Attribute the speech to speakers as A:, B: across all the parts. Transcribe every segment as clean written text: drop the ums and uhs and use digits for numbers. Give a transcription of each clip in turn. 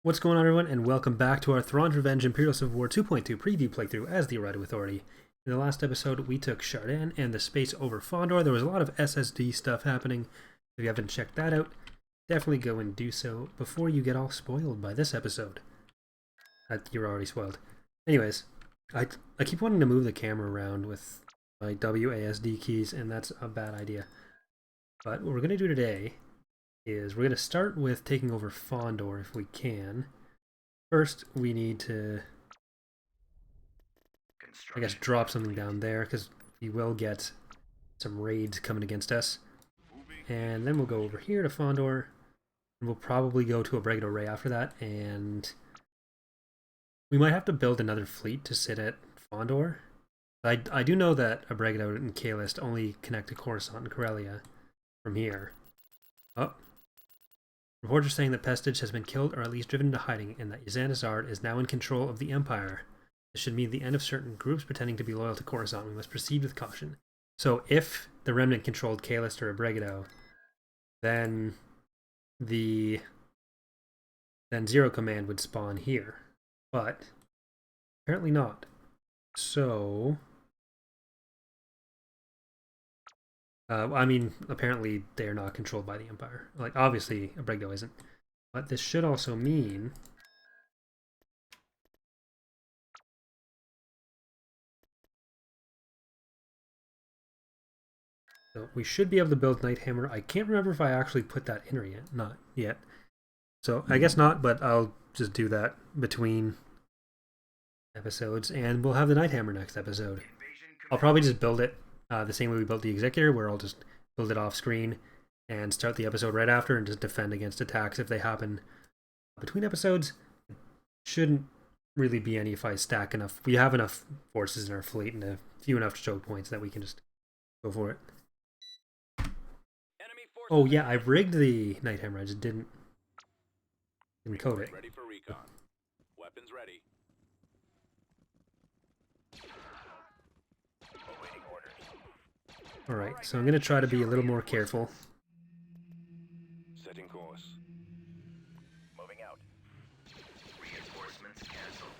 A: What's going on, everyone, and welcome back to our Thrawn's Revenge Imperial Civil War 2.2 preview playthrough as the Eriadu Authority. In the last episode, we took Chardin and the space over Fondor. There was a lot of SSD stuff happening. If you haven't checked that out, definitely go and do so before you get all spoiled by this episode. You're already spoiled. Anyways, I keep wanting to move the camera around with my WASD keys, and that's a bad idea. But what we're going to do today is we're going to start with taking over Fondor if we can. First, we need to, I guess, drop something down there, because we will get some raids coming against us. And then we'll go over here to Fondor, and we'll probably go to Abregado Ray after that, and we might have to build another fleet to sit at Fondor. I do know that Abregado and Kaelist only connect to Coruscant and Corellia from here. Oh. Reports are saying that Pestage has been killed or at least driven into hiding, and that Yazan is now in control of the Empire. This should mean the end of certain groups pretending to be loyal to Coruscant. We must proceed with caution. So if the Remnant controlled Kaelist or Abregado, then Zero Command would spawn here. But apparently not. So I mean, apparently they are not controlled by the Empire. Like, obviously, Abregado isn't. But this should also mean so we should be able to build Nighthammer. I can't remember if I actually put that in or yet. Not yet. So I guess not, but I'll just do that between episodes, and we'll have the Nighthammer next episode. I'll probably just build it the same way we built the Executor, where I'll just build it off screen and start the episode right after and just defend against attacks if they happen between episodes. Shouldn't really be any if I stack enough. We have enough forces in our fleet and a few enough choke points that we can just go for it. Oh yeah, I rigged the Nighthammer. I just didn't code it.
B: Ready for recon. Weapons ready.
A: Alright, so I'm going to try to be a little more careful.
B: Setting course. Moving out. Reinforcements canceled.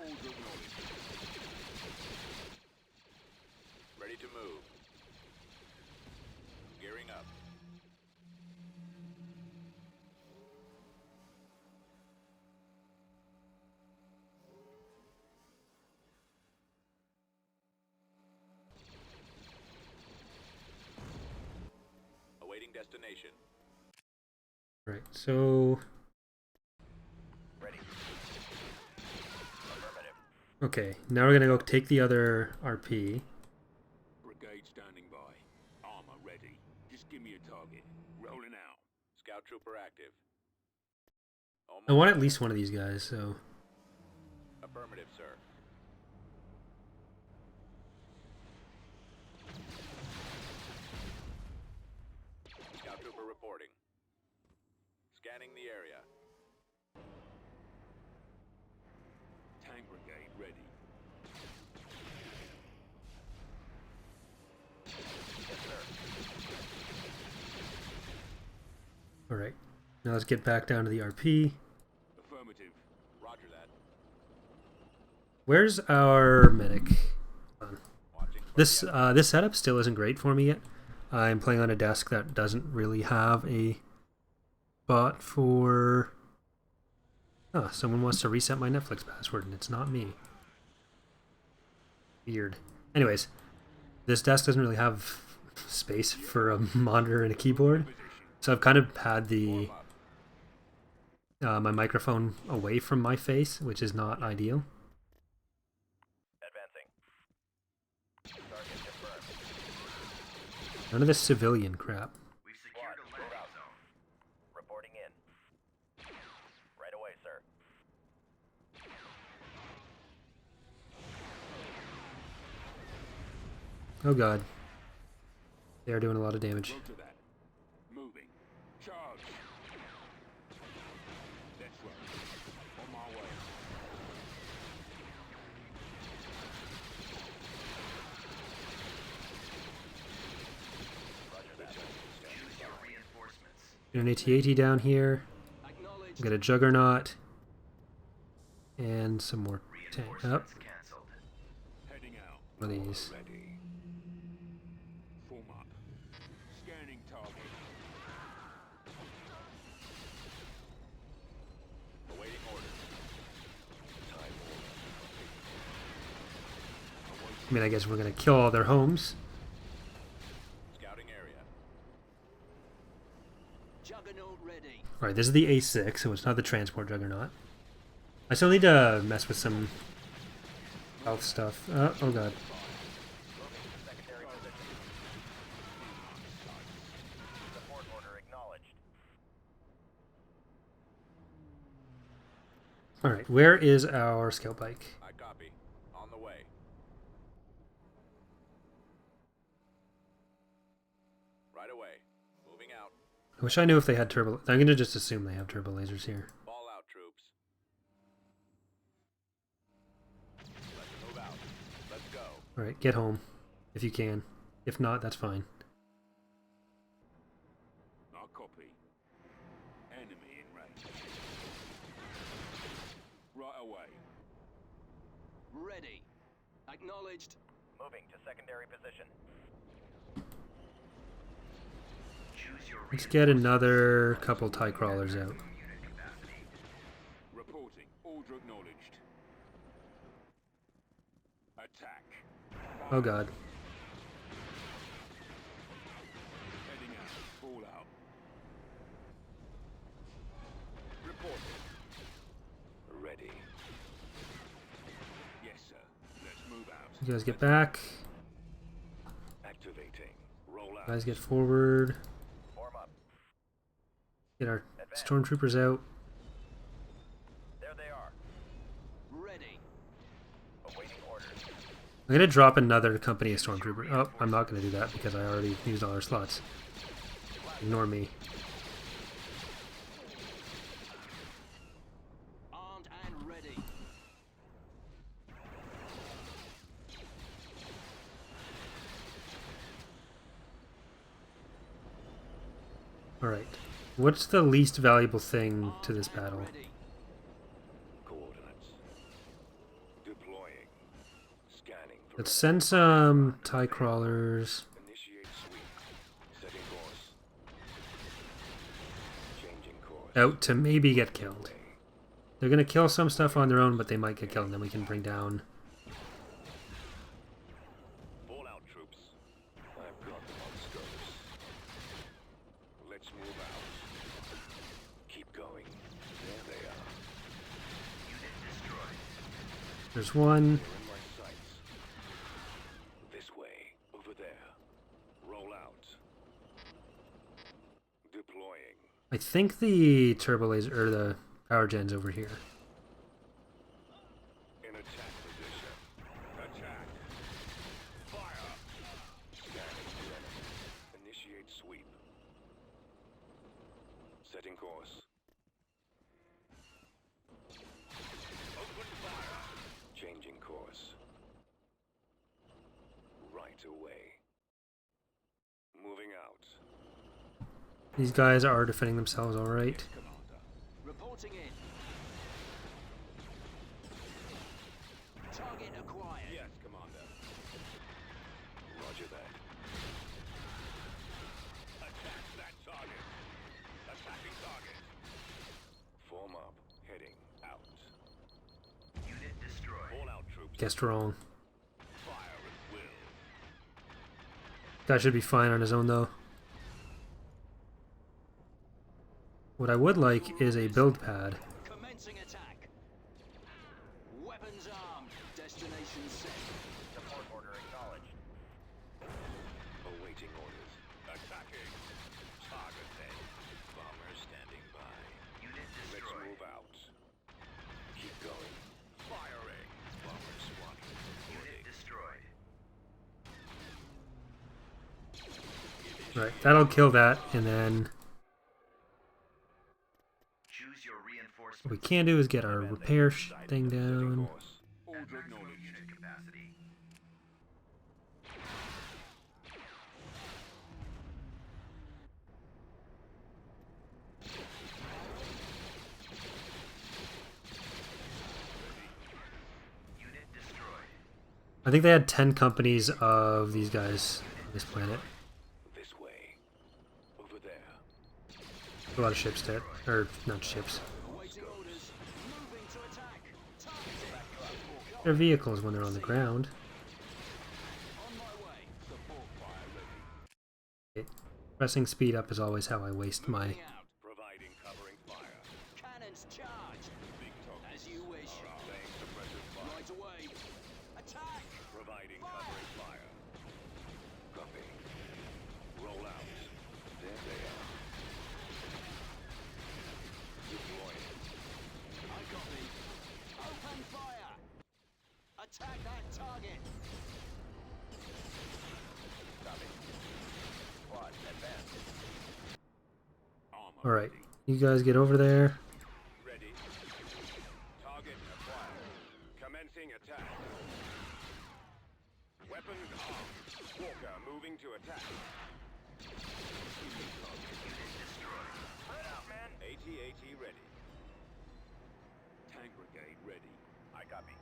B: Ready to move. Gearing up. Destination.
A: Right, so
B: ready.
A: Okay, now we're gonna go take the other RP.
B: Brigade standing by. Armor ready. Just give me a target. Rolling out. Scout trooper active.
A: I want at least one of these guys, so.
B: Affirmative, sir. Reporting. Scanning the area. Tank brigade ready. Yes, sir.
A: Alright. Now let's get back down to the RP.
B: Affirmative. Roger that.
A: Where's our medic? This setup still isn't great for me yet. I'm playing on a desk that doesn't really have a bot for... Oh, someone wants to reset my Netflix password and it's not me. Weird. Anyways, this desk doesn't really have space for a monitor and a keyboard, so I've kind of had the my microphone away from my face, which is not ideal. None of this civilian crap.
B: We've secured a landing zone. Reporting in. Right away, sir.
A: Oh god. They are doing a lot of damage.
B: Moving. Charge. That's right. On my way.
A: Got an AT-AT down here. Got a Juggernaut. And some more tank up.
B: Heading out.
A: One of these.
B: Ready. Form up. Scanning target. Awaiting orders. Time order.
A: I mean, I guess we're gonna kill all their homes.
B: Scouting area. Juggernaut ready.
A: Alright, this is the A6, so it's not the transport juggernaut. I still need to mess with some health stuff. Oh god. Alright, where is our scout bike?
B: I copy. On the way. Right away. Moving out.
A: I wish I knew if they had turbo. I'm gonna just assume they have turbo lasers here.
B: Ball out, troops. Let's move out. Let's go.
A: Alright, get home. If you can. If not, that's fine.
B: I'll copy. Enemy in range. Right away. Ready. Acknowledged.
C: Moving to secondary position.
A: Let's get another couple TIE crawlers out.
B: Reporting. Order acknowledged. Attack.
A: Oh god.
B: Heading out. Fall out. Reporting. Ready. Yes, sir. Let's move out.
A: You guys get back.
B: Activating. Roll out.
A: Guys get forward.
C: Form up.
A: Get our stormtroopers out.
C: There they are.
B: Ready.
C: Awaiting orders.
A: I'm gonna drop another company of stormtrooper. Oh, I'm not gonna do that because I already used all our slots. Ignore me.
B: Armed and ready.
A: Alright. What's the least valuable thing to this battle?
B: Ready. Coordinates. Deploying. Scanning. For
A: Let's send some TIE crawlers.
B: initiate sweep. Setting course. Changing course.
A: Out to maybe get killed. They're gonna kill some stuff on their own, but they might get killed, and then we can bring down.
B: Fall out, troops. I've got them on scopes. Let's move out. Keep going. There they are. Unit destroyed.
A: There's one.
B: They're in my sights. This way. Over there. Roll out. Deploying.
A: I think the turbo laser or the power gen's over here.
B: In attack position. Attack. Fire. Scanning the enemy. Initiate sweep. Setting course. Open fire. Changing course. Right away. Moving out.
A: These guys are defending themselves alright.
B: Commander. Reporting in. Target acquired. Yes, Commander. Roger that. Attack that target. Attacking target. Form up. Heading out. Unit destroyed. All out, troops.
A: Guessed wrong.
B: Fire at will.
A: Guy should be fine on his own though. What I would like is a build pad.
B: Commencing attack. Weapons armed. Destination set.
C: Support order acknowledged.
B: Awaiting orders. Attacking. Target dead. Bomber standing by.
C: Unit
B: Let's
C: destroyed.
B: move out. Keep going. Firing. Bomber squadron.
C: Unit destroyed.
A: Right, that'll kill that, and then
C: Choose your reinforcement.
A: what we can do is get our repair thing down.
B: Course. Order acknowledged.
C: Unit capacity.
A: I think they had 10 companies of these guys on this planet.
B: This way. Over there.
A: A lot of ships there. Or, not ships.
D: Awaiting orders. Moving to attack. Targeting.
A: They're vehicles when they're on the ground.
D: On my way. Support fire ready.
A: Okay. Pressing speed up is always how I waste my...
D: Moving out.
B: Providing covering fire.
D: Cannons charged.
B: Big talk.
D: As you wish.
B: Laying suppressive fire.
D: Right away. Attack.
B: Providing covering fire. Copy. Roll out. There they are. Deploying.
D: I copy. Open fire. Attack that target.
C: Copy. Squad, advance.
B: Armor
A: Alright,
B: ready.
A: you guys get over there.
B: Ready. Target acquired. Commencing attack. Weapons armed. Walker moving to attack. Spread out, man. AT-AT ready. Tank brigade ready. I copy.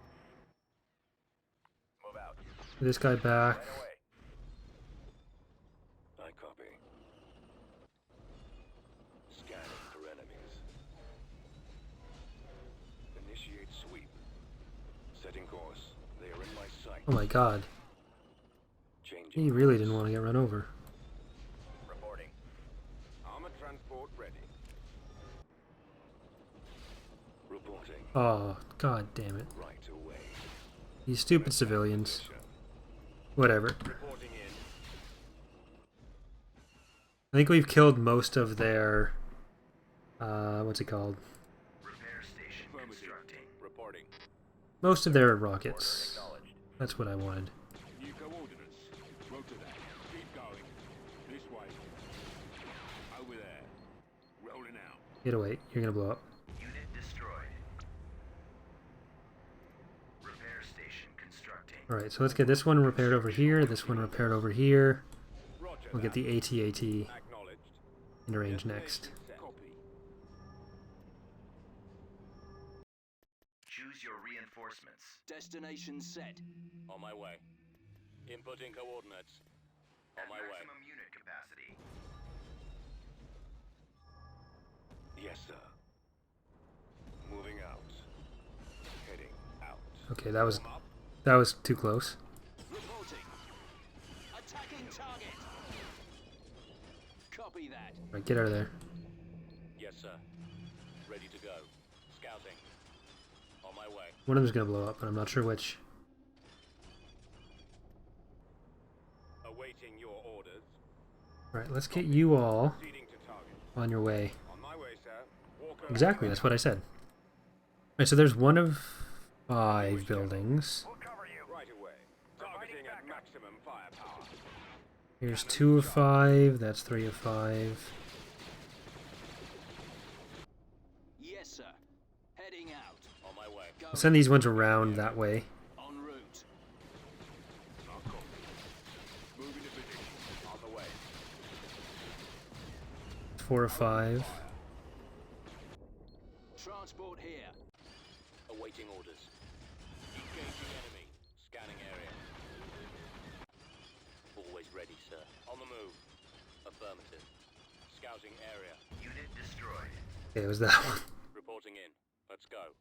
B: Move out.
A: This guy back.
C: Right away.
B: I copy. Scanning for enemies. Initiate sweep. Setting course. They are in my sight.
A: Oh my god.
B: Changing
A: He really
B: course.
A: didn't want to get run over.
C: Reporting.
B: Armor transport ready. Reporting.
A: Oh, god damn it.
B: Right away.
A: These stupid civilians. Whatever.
B: Reporting in.
A: I think we've killed most of their... what's it called?
C: Repair station constructing.
B: Reporting.
A: Most of their rockets.
C: Acknowledged.
A: That's what I wanted.
B: New coordinates. Rotor that. Keep going. This way. Over there. Rolling out.
A: Get away. You're gonna blow up.
C: Unit destroyed. Repair station constructing.
A: Alright, so let's get this one repaired over here, this one repaired over here.
B: Roger.
A: We'll get the AT-AT
B: Acknowledged.
A: into range next.
B: Copy.
C: Choose your reinforcements.
D: Destination set.
B: On my way. Inputting coordinates. On
C: At
B: my way.
C: maximum unit capacity.
B: Yes, sir. Moving out. Heading out.
A: Okay, that was
B: Warm up.
A: too close.
D: Reporting. Attacking target. Copy that.
A: Alright, get out of there.
B: Yes, sir. Ready to go. Scouting. On my way.
A: One of them's gonna blow up, but I'm not sure which.
B: Awaiting your orders.
A: Alright, let's get you all
B: Proceeding to target.
A: on your way.
B: On my way, sir. Walker.
A: Exactly, that's what I said. Alright, so there's one of 5 buildings.
B: We'll cover you. Right away. Targeting at maximum firepower.
A: Here's 2 of 5, that's 3 of 5.
D: Yes, sir. Heading out.
B: On my way.
D: Go.
A: I'll send these ones around that way.
D: En route.
B: I'll copy. Moving to position. On the way.
A: 4 of 5.
D: Transport here.
B: Awaiting orders. Engaging enemy. Scanning area. Always ready, sir. On the move. Affirmative. Scouting area.
C: Unit destroyed.
A: Okay, it was that one.
B: Reporting in. Let's go.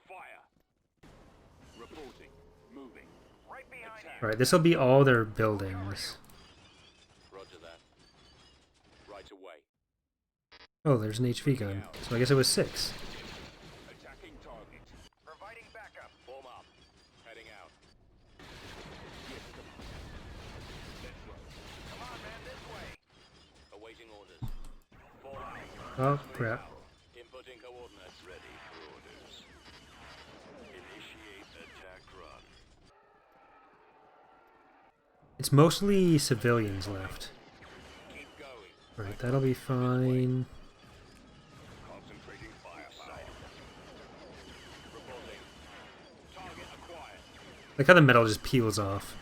B: Fire. Reporting. Moving. Right behind you.
A: Alright, this will be all their buildings.
B: Roger that. Right away.
A: Oh, there's an HV gun. So I guess it was 6.
B: Attacking target. Providing backup. Form up. Heading out. Yes, come on. Let's roll. Come on, man, this way. Awaiting orders. Form up.
A: Oh, crap.
B: Inputting coordinates. Ready for orders. Initiate attack run.
A: It's mostly civilians left.
B: Keep going.
A: Alright, that'll be fine.
B: Concentrating firepower. Reporting. Target acquired.
A: Like how the metal just peels off.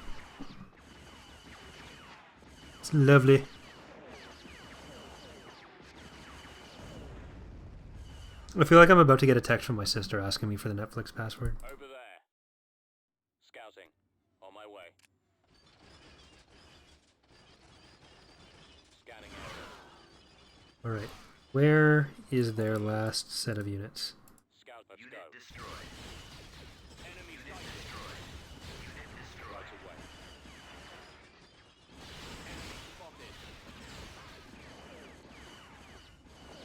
A: It's lovely. I feel like I'm about to get a text from my sister asking me for the Netflix password.
B: Over there. Scouting.
A: Alright. Where is their last set of units?
B: Scout, let's
C: Unit
B: go.
C: destroyed.
B: Enemy
C: Unit
B: fighter.
C: destroyed. Unit destroyed.
B: Right away. Enemy spotted.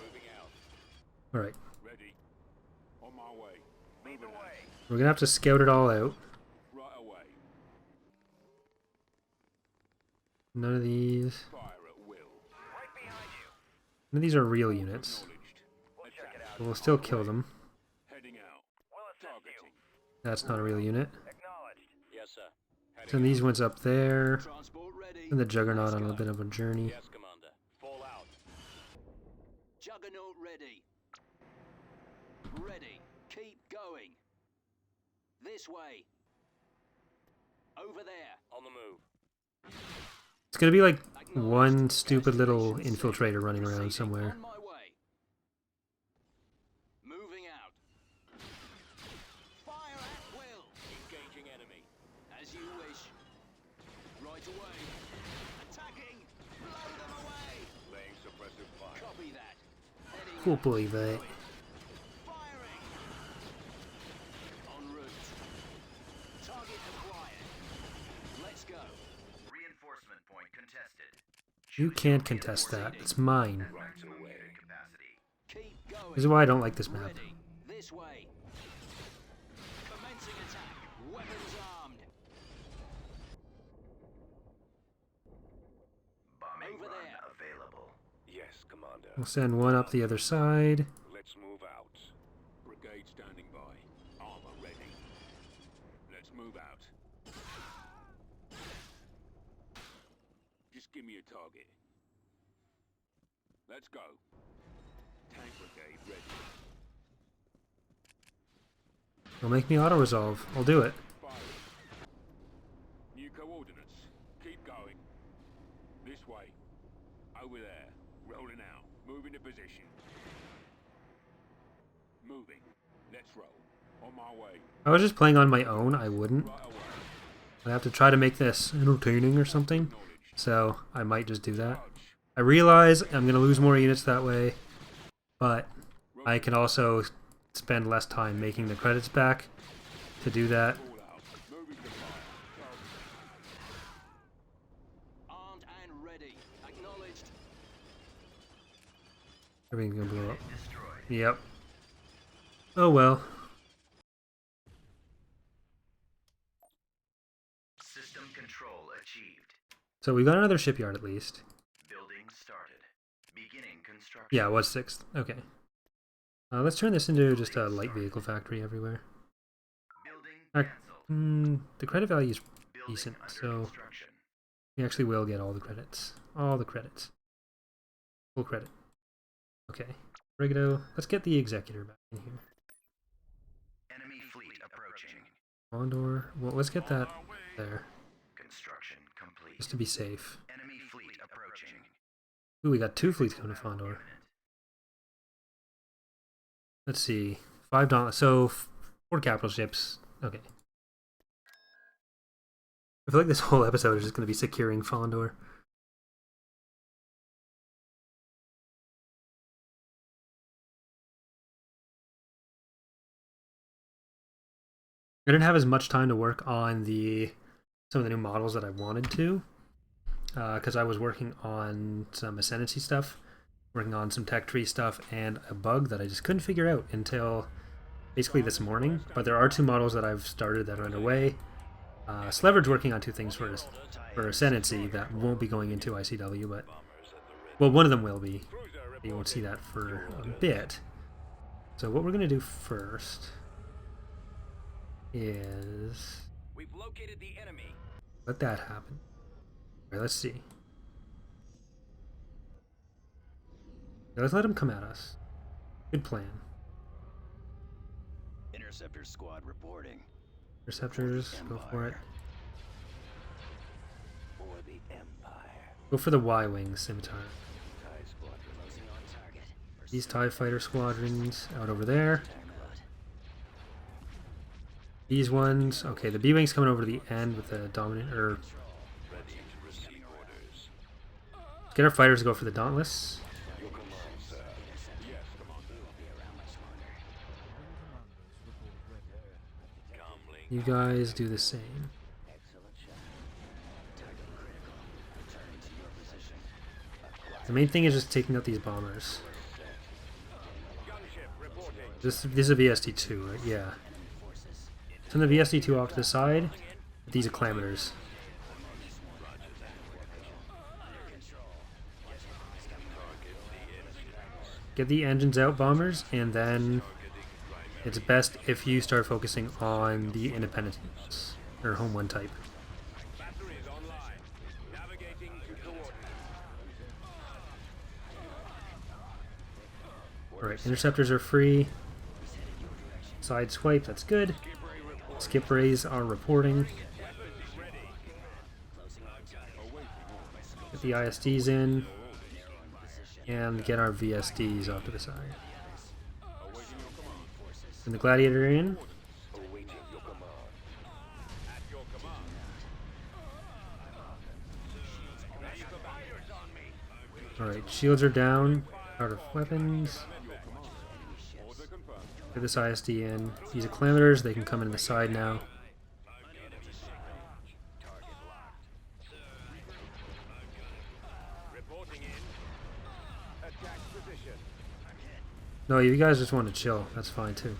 B: Moving out.
A: Alright.
B: Ready. On my way. Lead the way.
A: We're gonna have to scout it all out.
B: Right away.
A: None of these.
B: Fire at will. Right behind you.
A: None of these are real units.
B: Acknowledged. We'll check it out.
A: But we'll still kill them.
B: Heading out. We'll assist you.
A: That's not a real unit.
B: Acknowledged. Yes, sir.
A: Send these ones up there.
D: Transport ready.
A: And the Juggernaut
D: Let's
A: on a
D: go.
A: bit of a journey.
B: Yes, Commander. Fall out.
D: Juggernaut ready. Ready. Keep going. This way. Over there.
B: On the move.
A: It's gonna be like one stupid little infiltrator running around
D: Proceeding
A: somewhere.
D: on my way. Moving out. Fire at will.
B: Engaging enemy.
D: As you wish. Right away. Attacking. Blow them away.
B: Laying suppressive fire.
D: Copy that. Heading
A: Cool
D: out.
A: believe that.
D: Firing. En route. Target acquired. Let's go.
C: Reinforcement point contested.
A: You can't contest that. It's mine.
C: Maximum unit capacity.
D: Keep going.
A: This is why I don't like this map.
D: Ready. This way. Commencing attack. Weapons armed.
C: Bombing
D: Over
C: run
D: there.
C: available.
B: Yes, Commander.
A: We'll send one up the other side.
B: Let's move out. Brigade standing by. Armor ready. Let's move out. Just give me a target. Let's go. Tank brigade ready.
A: It'll make me auto-resolve. I'll do it.
B: Firing. New coordinates. Keep going. This way. Over there. Rolling out. Moving to position. Moving. Let's roll. On my way.
A: If I was just playing on my own, I wouldn't.
B: Right away.
A: I have to try to make this entertaining or something.
B: Acknowledged.
A: So I might just do that.
B: Charge.
A: I realize I'm going to lose more units that way, but I can also spend less time making the credits back to do that.
B: All out. Moving to fire. Target.
D: Armed and ready. Acknowledged.
A: Everything's going to blow up.
C: Destroyed.
A: Yep. Oh well.
C: System control achieved.
A: So we got another shipyard at least.
C: Building started. Beginning construction.
A: Yeah, it was 6th. Okay. Let's turn this into just a light vehicle factory everywhere.
C: Building
A: Ac-
C: cancelled.
A: The credit value is
C: Building
A: decent,
C: under
A: so
C: construction.
A: we actually will get all the credits. All the credits. Full credit. Okay. Rigido, let's get the executor back in here.
C: Enemy fleet approaching.
A: Fondor, well, let's get that there,
C: Construction complete.
A: just to be safe.
C: Enemy fleet approaching.
A: Ooh, we got 2 fleets coming to Fondor. Let's see. 5 Dauntless, so 4 capital ships. Okay. I feel like this whole episode is just going to be securing Fondor. I didn't have as much time to work on some of the new models that I wanted to, because I was working on some Ascendancy stuff, working on some tech tree stuff, and a bug that I just couldn't figure out until basically this morning. But there are 2 models that I've started that are underway. Slever's working on 2 things for Ascendancy that won't be going into ICW, but well, one of them will be. You won't see that for a bit. So what we're going to do first is
B: We've located the enemy.
A: let that happen. Alright, let's see. Yeah, let's let him come at us. Good plan.
E: Interceptor squad reporting.
A: Interceptors, go for it.
E: For the Empire.
A: Go for the Y-Wing scimitar.
E: TIE squadron closing on target.
A: These TIE fighter squadrons out over there.
E: Turnabout.
A: These ones, okay, the B-Wing's coming over to the end with the dominant, or
B: Ready to receive orders.
A: get our fighters to go for the Dauntless.
B: Your command.
A: You guys do the same.
E: Excellent shot. Target critical. Returning to your position.
A: The main thing is just taking out these bombers.
B: Gunship reporting.
A: This is a VST2, right? Yeah.
E: Forces.
A: Send the VST2 off to the side. With these acclamators. Get the engines out, bombers, and then it's best if you start focusing on the independent or home one type.
B: Batteries online. Navigating to coordinates.
A: Alright, interceptors are free. Side swipe, that's good. Skip rays are reporting. Get the ISDs in. And get our VSDs off to the side. And the Gladiator in.
B: Awaiting your command. At your command. Ready for battle. On me.
A: Alright, shields are down. Out of weapons. Get this ISD in. These acclamators, they can come in the side now.
B: Reporting in. Attack position.
A: No, you guys just want to chill. That's fine too.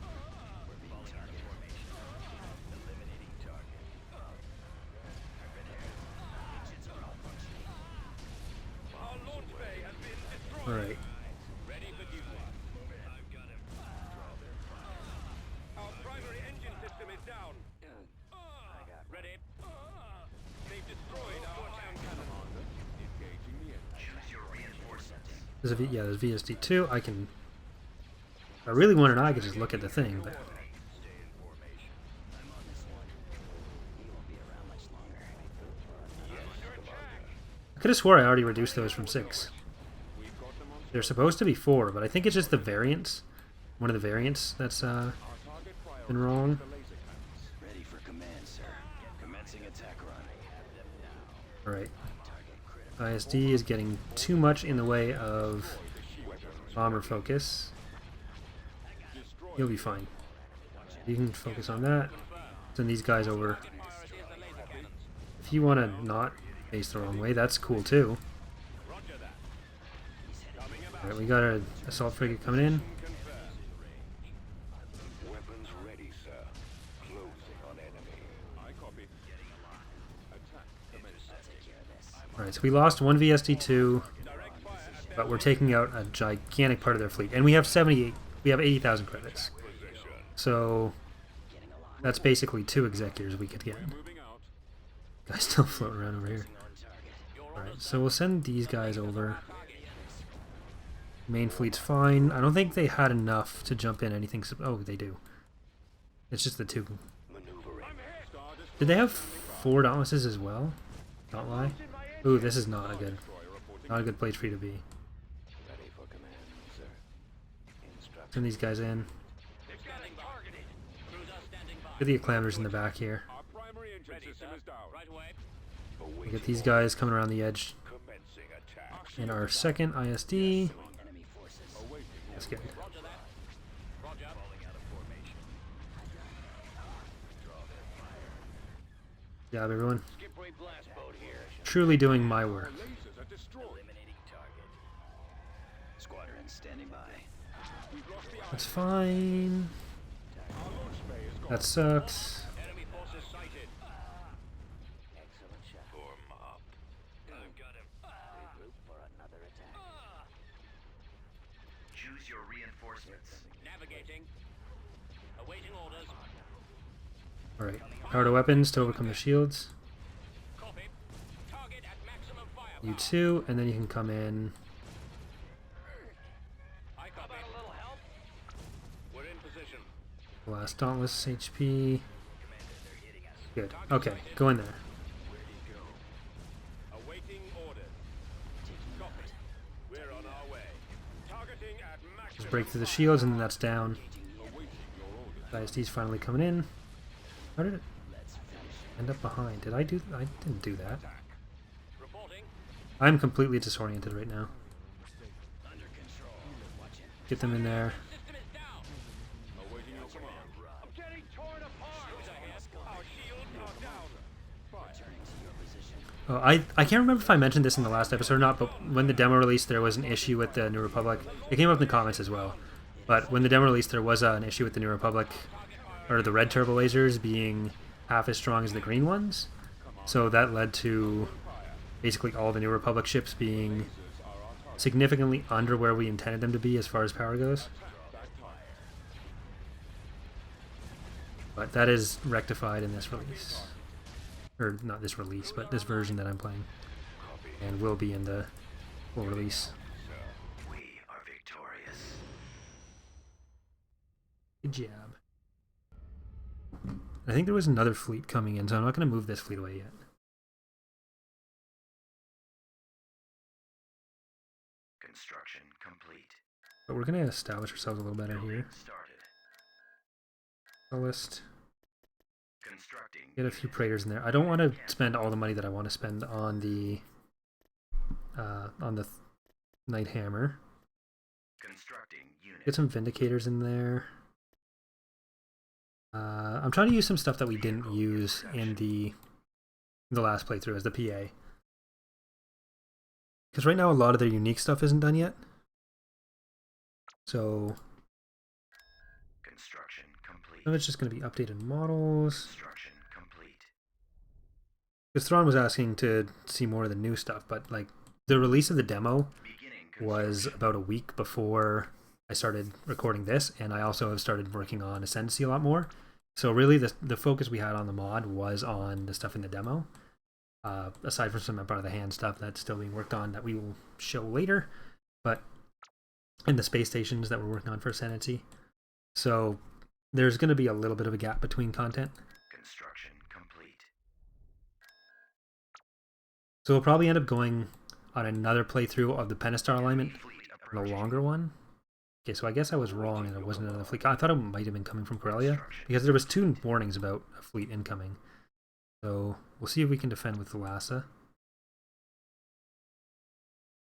B: Our launch bay has been destroyed.
A: Alright.
B: Ready for duty. I've got him. Our primary engine system is down. Ready. They've destroyed our town cannon. Engaging the engine.
C: Choose your reinforcements.
A: There's a yeah, there's VSD2. If I really wanted, I could just look at the thing, but
E: Stay in formation. I'm on this one. He won't be around much longer.
A: I could have swore I already reduced those from 6. They're supposed to be 4, but I think it's just the variants. One of the variants that's been wrong.
E: Ready for command, sir. Commencing attack run.
A: Alright. ISD is getting too much in the way of bomber focus. You'll be fine. You can focus on that. Send these guys over. If you want to not face the wrong way, that's cool too. Alright, we got our assault frigate coming in.
B: Weapons ready, sir. Closing on enemy. I copy. Attack commencing.
A: Alright, so we lost one VSD2, but we're taking out a gigantic part of their fleet. And we have 80,000 credits. So that's basically 2 executors we could get. Guy's still floating around over here. Alright, so we'll send these guys over. Main fleet's fine. I don't think they had enough to jump in anything. Oh, they do. It's just the 2. Did they have 4 Dauntlesses as well? Don't lie. Ooh, this is not a good place for you to be.
B: Ready for command, sir. Instruct.
A: Send these guys in. Get the acclamators in the back here.
B: Our primary engine system is down. Right away.
A: We get these guys coming around the edge.
B: Commencing attack.
A: And our second ISD.
E: Enemy forces.
A: That's good.
B: Roger that. Roger. Falling out of formation.
A: Yeah, everyone.
B: Skipway blast boat here.
A: Truly doing my work.
B: Lasers are destroyed.
E: Eliminating target. Squadron standing by.
B: We've lost the
A: That's fine.
B: Our launch bay is gone.
A: That sucks.
B: Enemy forces sighted.
E: Excellent shot.
B: Form up. I've got him.
E: Regroup for another attack.
C: Choose your reinforcements.
B: Navigating. Awaiting orders.
A: Alright. Power to weapons to overcome the shields.
B: Copy. Target at maximum firepower.
A: You 2, and then you can come in.
B: I copy. A little help? We're in position.
A: Last Dauntless HP. Good. Okay, go in there.
B: Awaiting orders. Copy. We're on our way. Targeting at maximum.
A: Just break through the shields, and then that's down. ISD's finally coming in. How did it end up behind? I didn't do that.
B: Reporting.
A: I'm completely disoriented right now.
E: Under control. Watch it.
A: Get them in there.
B: System is down. Awaiting your command. I'm getting torn apart.
A: Oh, I can't remember if I mentioned this in the last episode or not, but when the demo released, there was an issue with the New Republic. It came up in the comments as well. But when the demo released, there was an issue with the New Republic, or the red turbo lasers being half as strong as the green ones. So that led to basically all the New Republic ships being significantly under where we intended them to be as far as power goes. But that is rectified in this release. Or not this release, but this version that I'm playing. And will be in the full release.
C: We are victorious.
A: Good job. I think there was another fleet coming in, so I'm not going to move this fleet away yet.
C: Construction complete.
A: But we're going to establish ourselves a little better here.
C: Started.
A: List.
C: Constructing.
A: Get a few Praetors in there. I don't want to spend all the money that I want to spend on the Knight Hammer.
C: Constructing unit.
A: Get some Vindicators in there. I'm trying to use some stuff that we didn't use in the last playthrough as the PA. Because right now a lot of their unique stuff isn't done yet. So
C: Construction complete.
A: some of it's just going to be updated models.
C: Construction complete.
A: Because Thrawn was asking to see more of the new stuff, but like the release of the demo was about a week before I started recording this, and I also have started working on Ascendancy a lot more. So really the focus we had on the mod was on the stuff in the demo. Aside from some part of the hand stuff that's still being worked on that we will show later, but in the space stations that we're working on for Ascendancy. So there's going to be a little bit of a gap between content.
C: Construction complete.
A: So we'll probably end up going on another playthrough of the Pentastar alignment, the longer one. Okay, so I guess I was wrong and there wasn't another fleet. I thought it might have been coming from Corellia, because there was 2 warnings about a fleet incoming. So we'll see if we can defend with the Lhasa.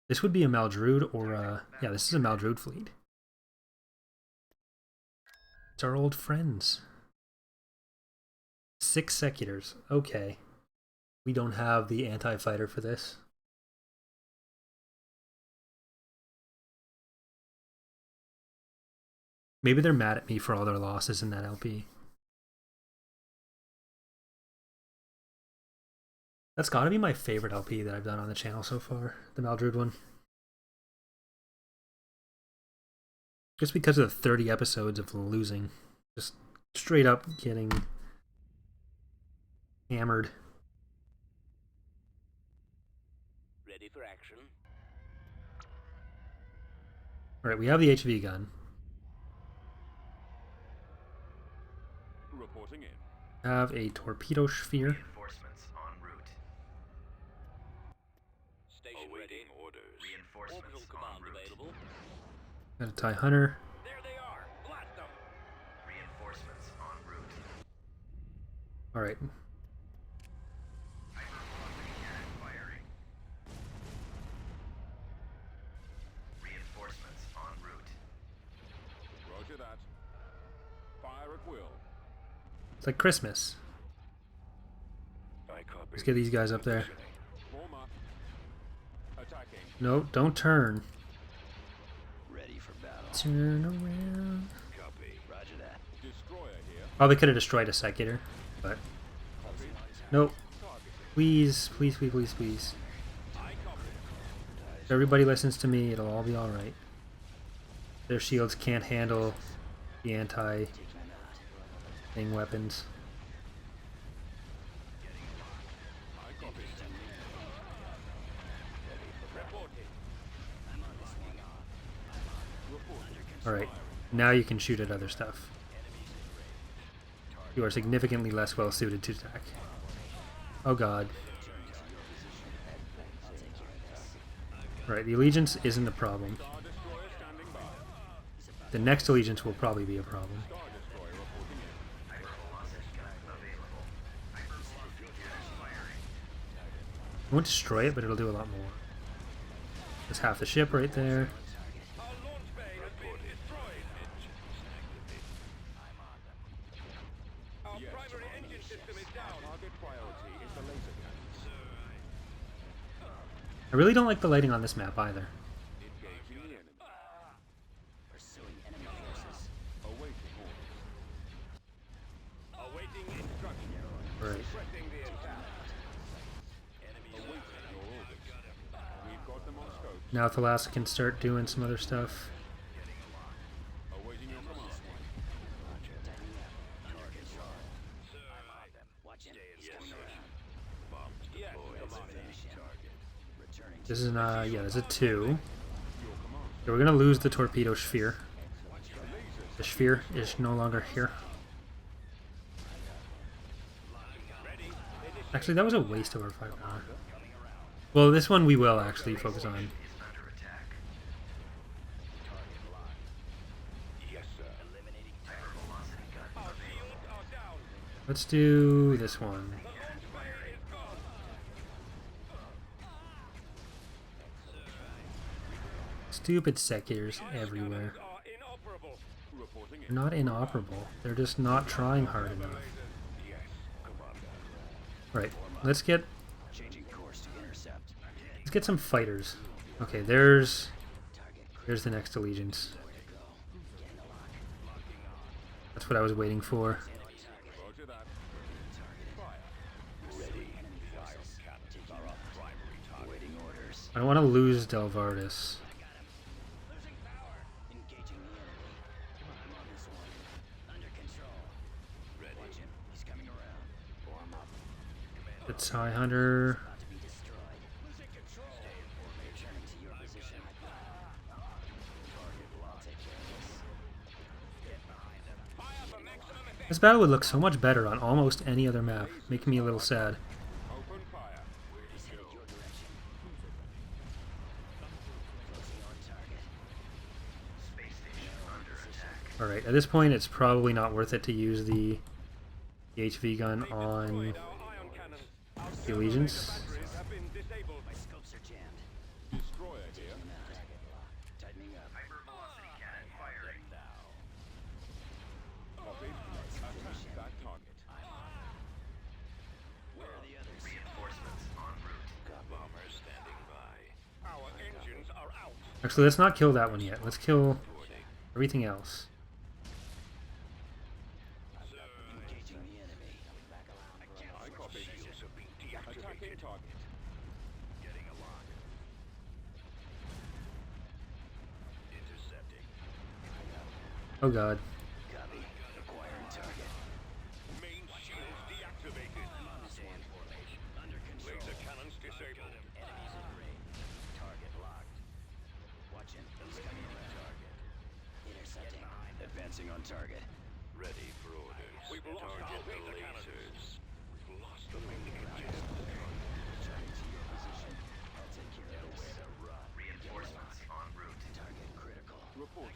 A: This would be a Maldrood or a... Yeah, this is a Maldrood fleet. It's our old friends. 6 Secutors. Okay. We don't have the anti-fighter for this. Maybe they're mad at me for all their losses in that LP. That's gotta be my favorite LP that I've done on the channel so far, the Maldrood one. Just because of the 30 episodes of losing. Just straight up getting hammered.
B: Ready for action.
A: Alright, we have the HV gun.
B: Reporting in.
A: Have a torpedo sphere.
C: Reinforcements en route.
B: Station ready. Orders.
C: Reinforcements
B: Orbital
C: en
B: command
C: route.
B: available.
A: Got a TIE Hunter.
B: There they are. Blast them.
C: Reinforcements en route.
A: Alright.
C: Cannon firing. Reinforcements en route.
B: Roger that. Fire at will.
A: It's like Christmas.
B: I copy.
A: Let's get these guys up there.
B: Form up. Attacking.
A: No, don't turn.
E: Ready for battle.
A: Turn around.
B: Copy.
E: Roger that.
B: Destroyer here.
A: Probably could have destroyed a Secutor, but
B: Copy.
A: nope.
B: Targeting.
A: Please, please, please, please, please.
B: I copy.
A: If everybody listens to me, it'll all be alright. Their shields can't handle the anti-thing weapons.
B: I copy. Reporting. Reporting.
A: Alright, now you can shoot at other stuff. You are significantly less well suited to attack. Oh god. Alright, the Allegiance isn't the problem.
B: Star Destroyer standing by.
A: The next Allegiance will probably be a problem.
B: Star Destroyer reporting in.
A: I won't destroy it, but it'll do a lot more. There's half the ship right there.
B: Our launch bay has been destroyed. Our primary engine system is down. Target priority is the laser cannons.
A: I really don't like the lighting on this map either.
B: Engaging the enemy.
E: Pursuing enemy forces.
B: Awaiting orders. Awaiting instruction.
A: Right.
B: Suppressing the attack. Awaiting your orders. We've got them on scope.
A: Now Thalas can start doing some other stuff.
B: Awaiting your command.
A: This is yeah, there's a 2. So we're gonna lose the torpedo sphere. The sphere is no longer here. Actually, that was a waste of our firepower. Well, this one we will actually focus on.
C: Is under attack.
B: Yes, sir.
C: Eliminating hypervelocity gun available.
B: Down.
A: Let's do this one. Stupid seculators everywhere.
B: Are inoperable. Reporting
A: They're not inoperable. They're just not trying hard enough.
B: Yes, Commander.
A: Right. Let's get
E: Changing course to intercept.
A: some fighters. Okay, there's
E: Target
A: the next allegiance.
E: where to go. Getting a lock.
A: That's what I was waiting for.
B: Roger that.
E: Targeted.
B: Ready.
E: Enemy forces. Taking
B: Are our
E: out.
B: primary target.
E: Awaiting orders.
A: I don't want to lose Delvardis.
E: Losing power. Engaging the enemy. I'm on this one. Under control. Ready. Watch him. He's coming around. Form up.
A: The TIE Hunter.
E: About to be destroyed. Losing control. Stay in formation. Returning to your position. Target locked. Take care of this. Get behind them.
B: Fire for maximum effect.
A: This battle would look so much better on almost any other map, making me a little sad.
B: Open fire.
E: He's headed your direction. Closing on target.
C: Space station under attack.
A: Alright, at this point it's probably not worth it to use the HV gun on
B: Our ion cannon. Our
A: the Allegiance.
B: batteries have been disabled.
E: My scopes are jammed.
B: Destroyer here.
E: Taking him out. Tightening up.
C: Hypervelocity cannon firing.
B: Copy. Attack that target.
E: Where are the others?
C: Reinforcements en route.
B: Bomber standing by. Our engines are out.
A: Actually, let's not kill that one yet. Let's kill everything else.
E: Engaging the enemy.
B: I copy. Shields have been deactivated. Attacking target. Getting a lock. Intercepting.
A: Oh god.
E: Copy. Acquiring target.
B: Main shields deactivated.
E: Under control.
B: Laser cannons disabled.
E: Enemies in range. Target locked. Watch him. He's coming around. Target. Intercepting. Advancing on target.
B: Ready for orders. We've lost our laser cannons. We've lost the main engine.
E: Returning to your position. I'll take care of this.
C: Reinforcements en route.
E: Target critical.
B: Report.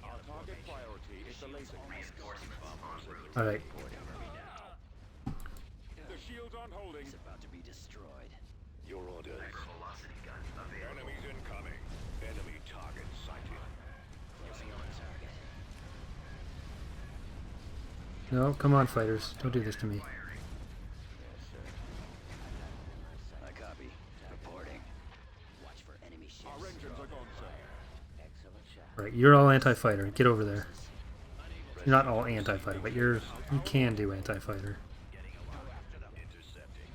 B: Our target priority is the laser cannons.
C: Reinforcements en route.
A: Alright.
B: The shields aren't holding.
E: He's about to be destroyed.
B: Your orders.
C: Hypervelocity gun available.
B: Enemies incoming. Enemy target sighted.
E: Closing on target.
A: No, come on, fighters. Don't do this to me.
E: I copy. Reporting. Watch for enemy ships.
B: Our engines are gone, sir.
E: Excellent shot.
A: Right, you're all anti-fighter. Get over there. You're not all anti-fighter, but you can do anti-fighter.
B: Intercepting.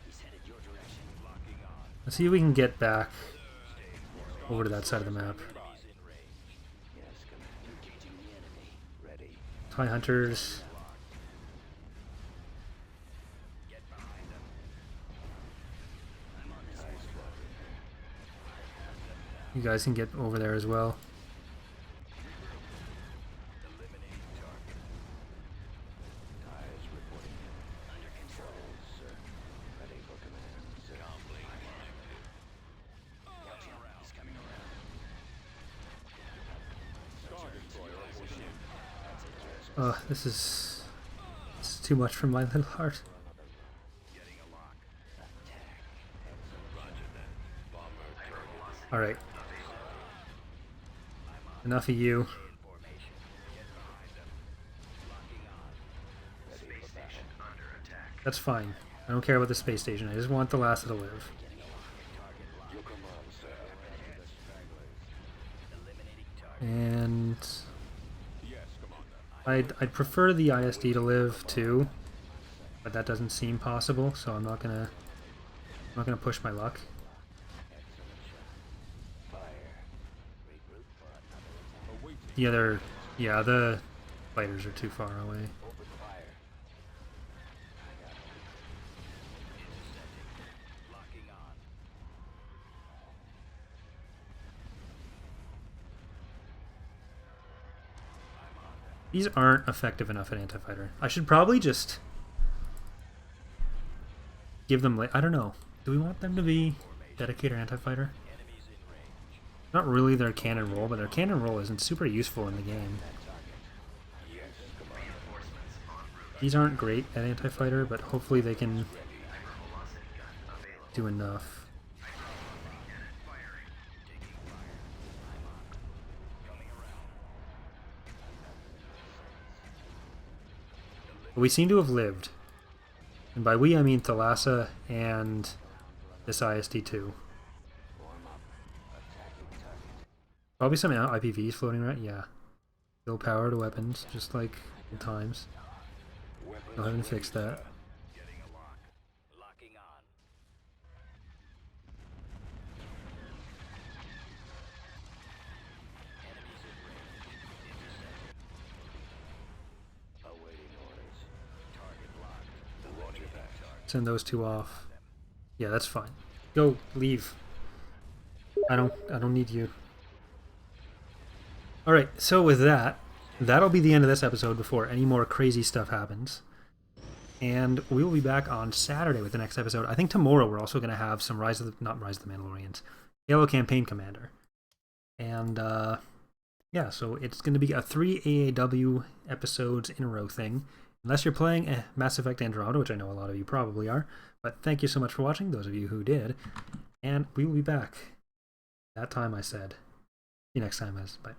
E: He's headed your direction.
B: Locking on.
A: Let's see if we can get back over to that side of the map.
E: Engaging the enemy.
B: Ready.
A: TIE Hunters.
E: Get behind them. I'm on this one.
A: You guys can get over there as well.
B: Eliminating target. Tires reporting.
E: Under control.
B: Sir. Ready for command, sir. Comlink active.
E: Watch him. He's coming around.
B: Star Destroyer reporting in.
A: This is too much for my little heart.
B: Getting a lock. Attack. Roger that. Bomber target.
A: Alright. Enough of you.
B: Formation. Get behind them. Locking on.
C: Space station under attack.
A: That's fine. I don't care about the space station. I just want the Lhasa to live.
B: Your command, sir.
A: And
B: Yes, Commander.
A: I'd prefer the ISD to live too, but that doesn't seem possible. So I'm not gonna push my luck. The other, yeah, the fighters are too far away. These aren't effective enough at anti-fighter. I should probably just give them, I don't know. Do we want them to be dedicated anti-fighter? Not really their cannon roll, but their cannon roll isn't super useful in the game. These aren't great at anti-fighter, but hopefully they can do enough. But we seem to have lived. And by we, I mean Thalassa and this ISD-2. Probably some IPVs floating around, yeah. Still power to weapons, just like in times. Still haven't fixed that.
E: Locking on.
B: Awaiting orders. Target locked. Roger that.
A: Send those two off. Yeah, that's fine. Go, leave. I don't need you. Alright, so with that, that'll be the end of this episode before any more crazy stuff happens. And we will be back on Saturday with the next episode. I think tomorrow we're also going to have some not Rise of the Mandalorians, Halo Campaign Commander. And, yeah, so it's going to be a 3 AAW episodes in a row thing. Unless you're playing Mass Effect Andromeda, which I know a lot of you probably are. But thank you so much for watching, those of you who did. And we will be back. That time I said. See you next time, guys. Bye.